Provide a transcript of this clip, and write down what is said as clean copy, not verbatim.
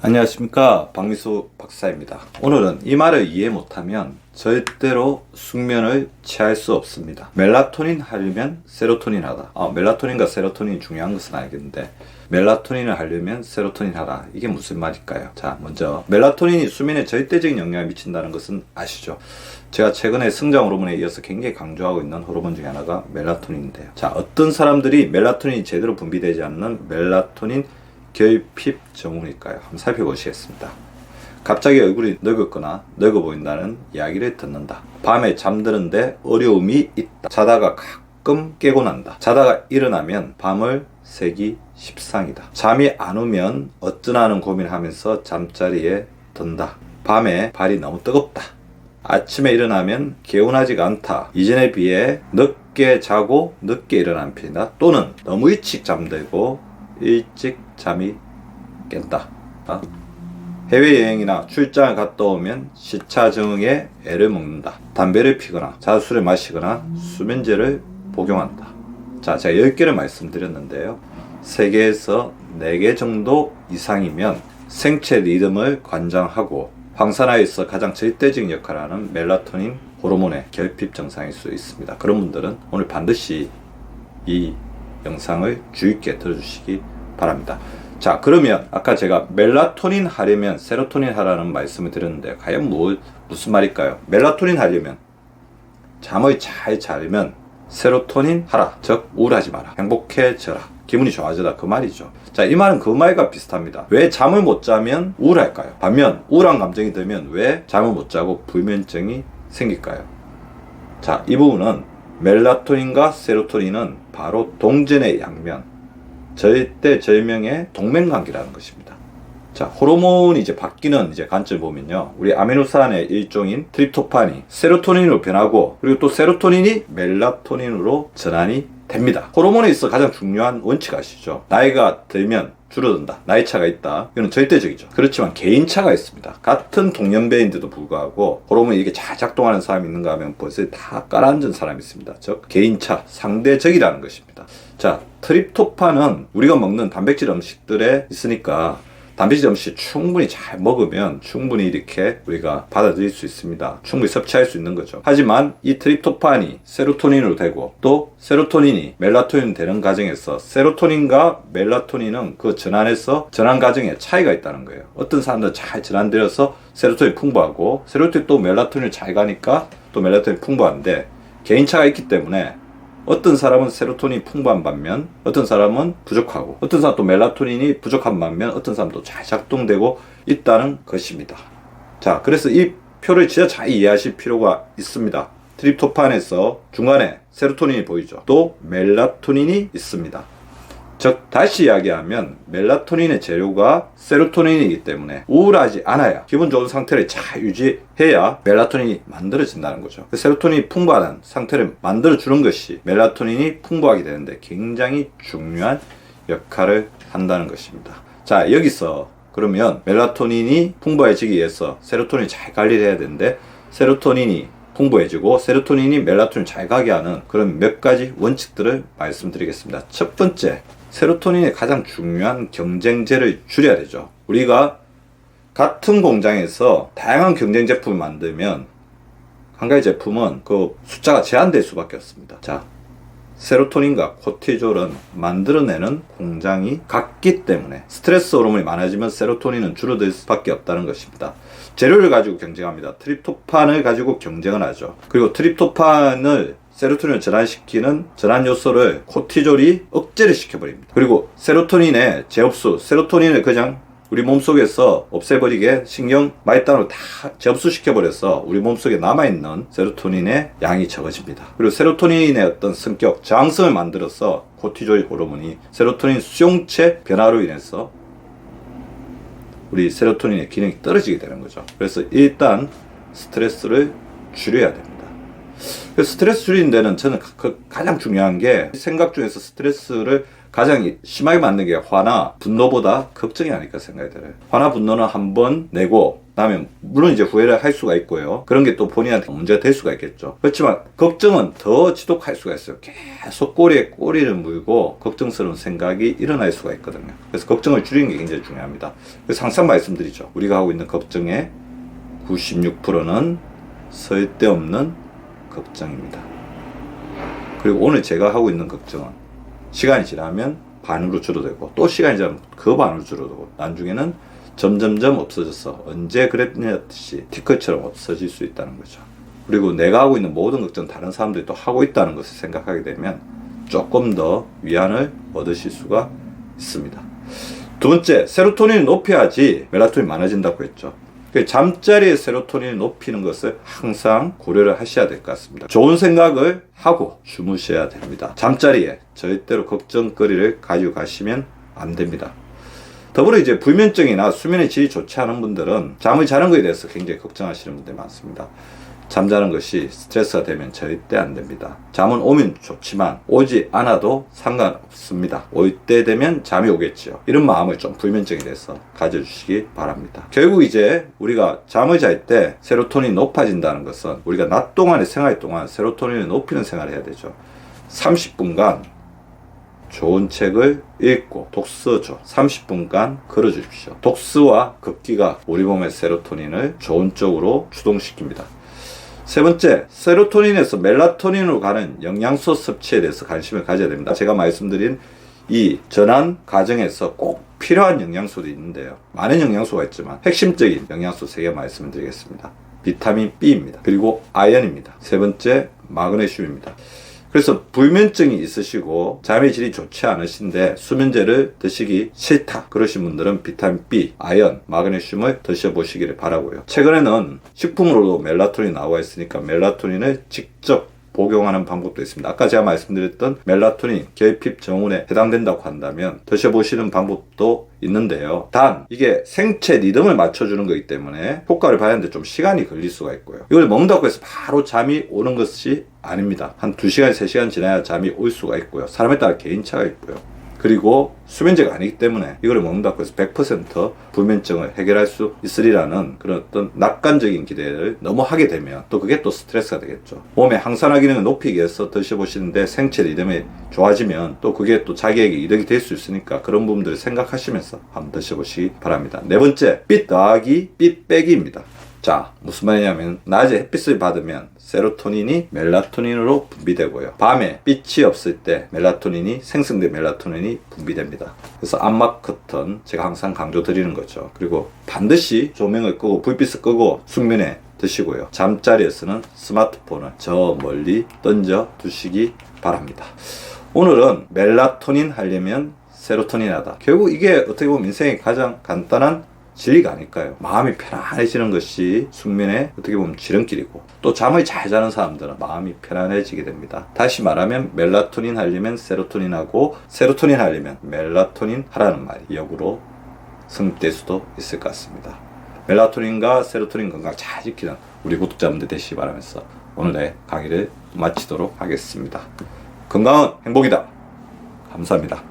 안녕하십니까, 박미수 박사입니다. 오늘은 이 말을 이해 못하면 절대로 숙면을 취할 수 없습니다. 멜라토닌 하려면 세로토닌 하다. 멜라토닌과 세로토닌이 중요한 것은 알겠는데 멜라토닌을 하려면 세로토닌 하라. 이게 무슨 말일까요? 자, 먼저 멜라토닌이 수면에 절대적인 영향을 미친다는 것은 아시죠? 제가 최근에 성장 호르몬에 이어서 굉장히 강조하고 있는 호르몬 중에 하나가 멜라토닌인데요. 자, 어떤 사람들이 멜라토닌이 제대로 분비되지 않는 멜라토닌 결핍 증후일까요? 한번 살펴보시겠습니다. 갑자기 얼굴이 늙었거나 늙어 보인다는 이야기를 듣는다. 밤에 잠드는데 어려움이 있다. 자다가 가끔 깨고 난다. 자다가 일어나면 밤을 새기 십상이다. 잠이 안 오면 어쩌나 하는 고민을 하면서 잠자리에 든다. 밤에 발이 너무 뜨겁다. 아침에 일어나면 개운하지가 않다. 이전에 비해 늦게 자고 늦게 일어나는 편이다. 또는 너무 일찍 잠들고 일찍 잠이 깬다. 해외여행이나 출장을 갔다 오면 시차 적응에 애를 먹는다. 담배를 피거나 자술을 마시거나 수면제를 복용한다. 자, 제가 10개를 말씀드렸는데요. 3개에서 4개 정도 이상이면 생체 리듬을 관장하고 황산화에서 가장 절대적인 역할을 하는 멜라토닌 호르몬의 결핍 증상일 수 있습니다. 그런 분들은 오늘 반드시 이 영상을 주의 있게 들어주시기 바랍니다. 자, 그러면 아까 제가 멜라토닌 하려면 세로토닌 하라는 말씀을 드렸는데 과연 무슨 말일까요? 멜라토닌 하려면 잠을 잘 자려면 세로토닌 하라. 즉 우울하지 마라. 행복해져라. 기분이 좋아져라. 그 말이죠. 자, 이 말은 그 말과 비슷합니다. 왜 잠을 못 자면 우울할까요? 반면 우울한 감정이 들면 왜 잠을 못 자고 불면증이 생길까요? 자, 이 부분은 멜라토닌과 세로토닌은 바로 동전의 양면, 절대절명의 동맹관계라는 것입니다. 자, 호르몬이 이제 바뀌는 관점을 보면요. 우리 아미노산의 일종인 트립토판이 세로토닌으로 변하고 그리고 또 세로토닌이 멜라토닌으로 전환이 됩니다. 호르몬에 있어 가장 중요한 원칙 아시죠? 나이가 들면 줄어든다. 나이차가 있다. 이건 절대적이죠. 그렇지만 개인차가 있습니다. 같은 동년배인데도 불구하고 호르몬이 이게 잘 작동하는 사람이 있는가 하면 벌써 다 깔아앉은 사람이 있습니다. 즉 개인차, 상대적이라는 것입니다. 자, 트립토판은 우리가 먹는 단백질 음식들에 있으니까 단백질 음식 충분히 잘 먹으면 충분히 이렇게 우리가 받아들일 수 있습니다. 충분히 섭취할 수 있는 거죠. 하지만 이 트립토판이 세로토닌으로 되고 또 세로토닌이 멜라토닌 되는 과정에서 세로토닌과 멜라토닌은 그 전환에서 전환 과정에 차이가 있다는 거예요. 어떤 사람들은 잘 전환되어서 세로토닌이 풍부하고 세로토닌 또 멜라토닌을 잘 가니까 또 멜라토닌이 풍부한데 개인차가 있기 때문에 어떤 사람은 세로토닌이 풍부한 반면 어떤 사람은 부족하고 어떤 사람은 또 멜라토닌이 부족한 반면 어떤 사람도 잘 작동되고 있다는 것입니다. 자, 그래서 이 표를 진짜 잘 이해하실 필요가 있습니다. 트립토판에서 중간에 세로토닌이 보이죠. 또 멜라토닌이 있습니다. 즉 다시 이야기하면 멜라토닌의 재료가 세로토닌이기 때문에 우울하지 않아야 기분 좋은 상태를 잘 유지해야 멜라토닌이 만들어진다는 거죠. 세로토닌이 풍부한 상태를 만들어주는 것이 멜라토닌이 풍부하게 되는데 굉장히 중요한 역할을 한다는 것입니다. 자, 여기서 그러면 멜라토닌이 풍부해지기 위해서 세로토닌이 잘 관리를 해야 되는데 세로토닌이 풍부해지고 세로토닌이 멜라토닌을 잘 가게 하는 그런 몇 가지 원칙들을 말씀드리겠습니다. 첫 번째, 세로토닌의 가장 중요한 경쟁제를 줄여야 되죠. 우리가 같은 공장에서 다양한 경쟁 제품을 만들면 한 가지 제품은 그 숫자가 제한될 수밖에 없습니다. 자, 세로토닌과 코티졸은 만들어내는 공장이 같기 때문에 스트레스 호르몬이 많아지면 세로토닌은 줄어들 수밖에 없다는 것입니다. 재료를 가지고 경쟁합니다. 트립토판을 가지고 경쟁을 하죠. 그리고 트립토판을 세로토닌을 전환시키는 전환 요소를 코티졸이 억제를 시켜버립니다. 그리고 세로토닌의 재흡수, 세로토닌을 그냥 우리 몸속에서 없애버리게 신경 말단으로 다 접수시켜버려서 우리 몸속에 남아있는 세로토닌의 양이 적어집니다. 그리고 세로토닌의 어떤 성격, 저항성을 만들어서 코티졸 호르몬이 세로토닌 수용체 변화로 인해서 우리 세로토닌의 기능이 떨어지게 되는 거죠. 그래서 일단 스트레스를 줄여야 됩니다. 그래서 스트레스 줄이는 데는 저는 가장 중요한 게 생각 중에서 스트레스를 가장 심하게 맞는 게 화나 분노보다 걱정이 아닐까 생각이 들어요. 화나 분노는 한번 내고 나면 물론 이제 후회를 할 수가 있고요. 그런 게 또 본인한테 문제가 될 수가 있겠죠. 그렇지만 걱정은 더 지독할 수가 있어요. 계속 꼬리에 꼬리를 물고 걱정스러운 생각이 일어날 수가 있거든요. 그래서 걱정을 줄이는 게 굉장히 중요합니다. 그래서 항상 말씀드리죠. 우리가 하고 있는 걱정의 96%는 쓸데없는 걱정입니다. 그리고 오늘 제가 하고 있는 걱정은 시간이 지나면 반으로 줄어들고 또 시간이 지나면 그 반으로 줄어들고 나중에는 점점점 없어져서 언제 그랬냐듯이 티끌처럼 없어질 수 있다는 거죠. 그리고 내가 하고 있는 모든 걱정 다른 사람들이 또 하고 있다는 것을 생각하게 되면 조금 더 위안을 얻으실 수가 있습니다. 두 번째, 세로토닌을 높여야지 멜라토닌이 많아진다고 했죠. 잠자리에 세로토닌을 높이는 것을 항상 고려를 하셔야 될 것 같습니다. 좋은 생각을 하고 주무셔야 됩니다. 잠자리에 절대로 걱정거리를 가지고 가시면 안 됩니다. 더불어 이제 불면증이나 수면의 질이 좋지 않은 분들은 잠을 자는 것에 대해서 굉장히 걱정하시는 분들이 많습니다. 잠자는 것이 스트레스가 되면 절대 안 됩니다. 잠은 오면 좋지만 오지 않아도 상관없습니다. 올 때 되면 잠이 오겠죠. 이런 마음을 좀 불면증에 대해서 가져주시기 바랍니다. 결국 이제 우리가 잠을 잘 때 세로토닌이 높아진다는 것은 우리가 낮 동안의 생활 동안 세로토닌을 높이는 생활을 해야 되죠. 30분간 좋은 책을 읽고 독서죠. 30분간 걸어주십시오. 독서와 걷기가 우리 몸의 세로토닌을 좋은 쪽으로 주동시킵니다. 세 번째, 세로토닌에서 멜라토닌으로 가는 영양소 섭취에 대해서 관심을 가져야 됩니다. 제가 말씀드린 이 전환 과정에서 꼭 필요한 영양소도 있는데요. 많은 영양소가 있지만 핵심적인 영양소 3개 말씀을 드리겠습니다. 비타민 B입니다. 그리고 아연입니다. 세 번째, 마그네슘입니다. 그래서 불면증이 있으시고 잠의 질이 좋지 않으신데 수면제를 드시기 싫다 그러신 분들은 비타민 B, 아연, 마그네슘을 드셔보시기를 바라고요. 최근에는 식품으로도 멜라토닌이 나와 있으니까 멜라토닌을 직접 복용하는 방법도 있습니다. 아까 제가 말씀드렸던 멜라토닌 결핍 증후군에 해당된다고 한다면 드셔보시는 방법도 있는데요. 단 이게 생체 리듬을 맞춰주는 거기 때문에 효과를 봐야 하는데 좀 시간이 걸릴 수가 있고요. 이걸 먹는다고 해서 바로 잠이 오는 것이 아닙니다. 한 2시간, 3시간 지나야 잠이 올 수가 있고요. 사람에 따라 개인차가 있고요. 그리고 수면제가 아니기 때문에 이걸 먹는다고 해서 100% 불면증을 해결할 수 있으리라는 그런 어떤 낙관적인 기대를 너무 하게 되면 또 그게 또 스트레스가 되겠죠. 몸의 항산화 기능을 높이기 위해서 드셔보시는데 생체 리듬이 좋아지면 또 그게 또 자기에게 이득이 될 수 있으니까 그런 부분들을 생각하시면서 한번 드셔보시기 바랍니다. 네 번째, 빛 더하기 빛 빼기입니다. 자, 무슨 말이냐면 낮에 햇빛을 받으면 세로토닌이 멜라토닌으로 분비되고요. 밤에 빛이 없을 때 멜라토닌이 생성된 멜라토닌이 분비됩니다. 그래서 암막 커튼 제가 항상 강조드리는 거죠. 그리고 반드시 조명을 끄고 불빛을 끄고 숙면에 드시고요. 잠자리에서는 스마트폰을 저 멀리 던져 두시기 바랍니다. 오늘은 멜라토닌 하려면 세로토닌 하다. 결국 이게 어떻게 보면 인생의 가장 간단한 진리가 아닐까요? 마음이 편안해지는 것이 숙면의 어떻게 보면 지름길이고 또 잠을 잘 자는 사람들은 마음이 편안해지게 됩니다. 다시 말하면 멜라토닌 하려면 세로토닌 하고 세로토닌 하려면 멜라토닌 하라는 말이 역으로 성립될 수도 있을 것 같습니다. 멜라토닌과 세로토닌 건강 잘 지키는 우리 구독자분들 되시기 바라면서 오늘의 강의를 마치도록 하겠습니다. 건강은 행복이다. 감사합니다.